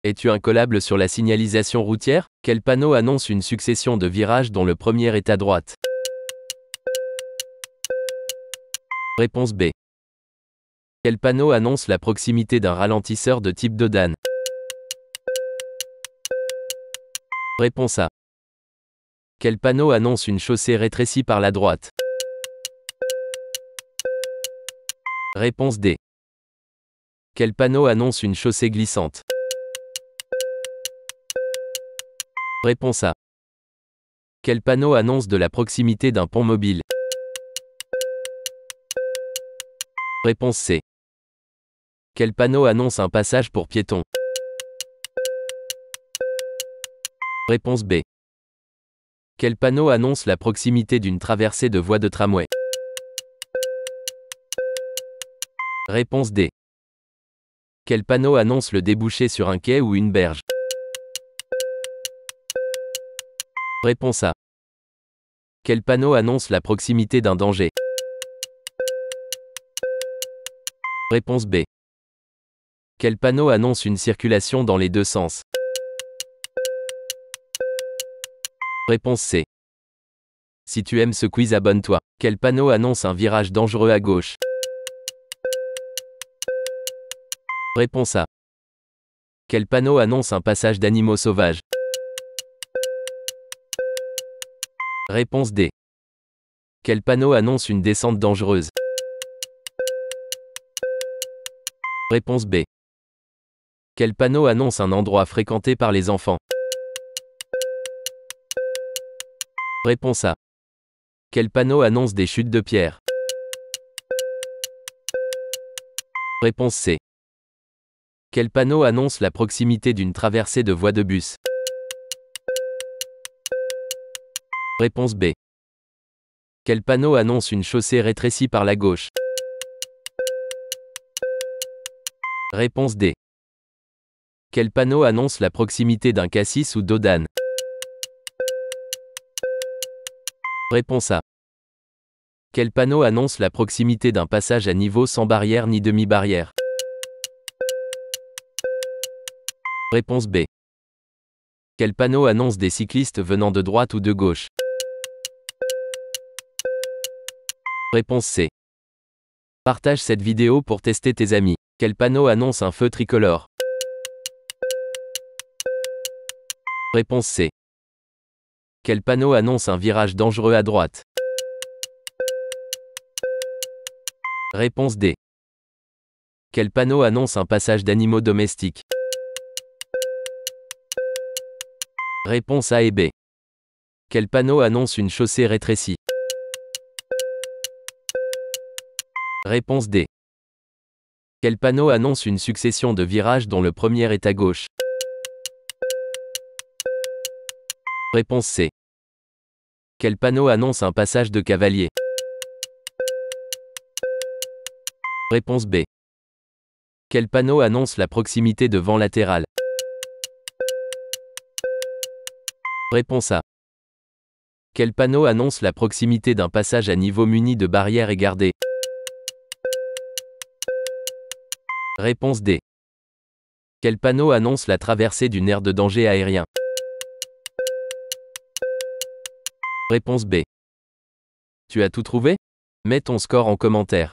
Es-tu incollable sur la signalisation routière? Quel panneau annonce une succession de virages dont le premier est à droite? Réponse B. Quel panneau annonce la proximité d'un ralentisseur de type Dodan? Réponse A. Quel panneau annonce une chaussée rétrécie par la droite? Réponse D. Quel panneau annonce une chaussée glissante? Réponse A. Quel panneau annonce de la proximité d'un pont mobile? Réponse C. Quel panneau annonce un passage pour piétons? Réponse B. Quel panneau annonce la proximité d'une traversée de voie de tramway? Réponse D. Quel panneau annonce le débouché sur un quai ou une berge? Réponse A. Quel panneau annonce la proximité d'un danger? Réponse B. Quel panneau annonce une circulation dans les deux sens? Réponse C. Si tu aimes ce quiz, abonne-toi. Quel panneau annonce un virage dangereux à gauche? Réponse A. Quel panneau annonce un passage d'animaux sauvages? Réponse D. Quel panneau annonce une descente dangereuse? Réponse B. Quel panneau annonce un endroit fréquenté par les enfants? Réponse A. Quel panneau annonce des chutes de pierre? Réponse C. Quel panneau annonce la proximité d'une traversée de voie de bus? Réponse B. Quel panneau annonce une chaussée rétrécie par la gauche? Réponse D. Quel panneau annonce la proximité d'un cassis ou Dodan? Réponse A. Quel panneau annonce la proximité d'un passage à niveau sans barrière ni demi-barrière? Réponse B. Quel panneau annonce des cyclistes venant de droite ou de gauche? Réponse C. Partage cette vidéo pour tester tes amis. Quel panneau annonce un feu tricolore? Réponse C. Quel panneau annonce un virage dangereux à droite? Réponse D. Quel panneau annonce un passage d'animaux domestiques? Réponse A et B. Quel panneau annonce une chaussée rétrécie? Réponse D. Quel panneau annonce une succession de virages dont le premier est à gauche? Réponse C. Quel panneau annonce un passage de cavalier? Réponse B. Quel panneau annonce la proximité de vent latéral? Réponse A. Quel panneau annonce la proximité d'un passage à niveau muni de barrières et gardées? Réponse D. Quel panneau annonce la traversée d'une aire de danger aérien? Réponse B. Tu as tout trouvé? Mets ton score en commentaire.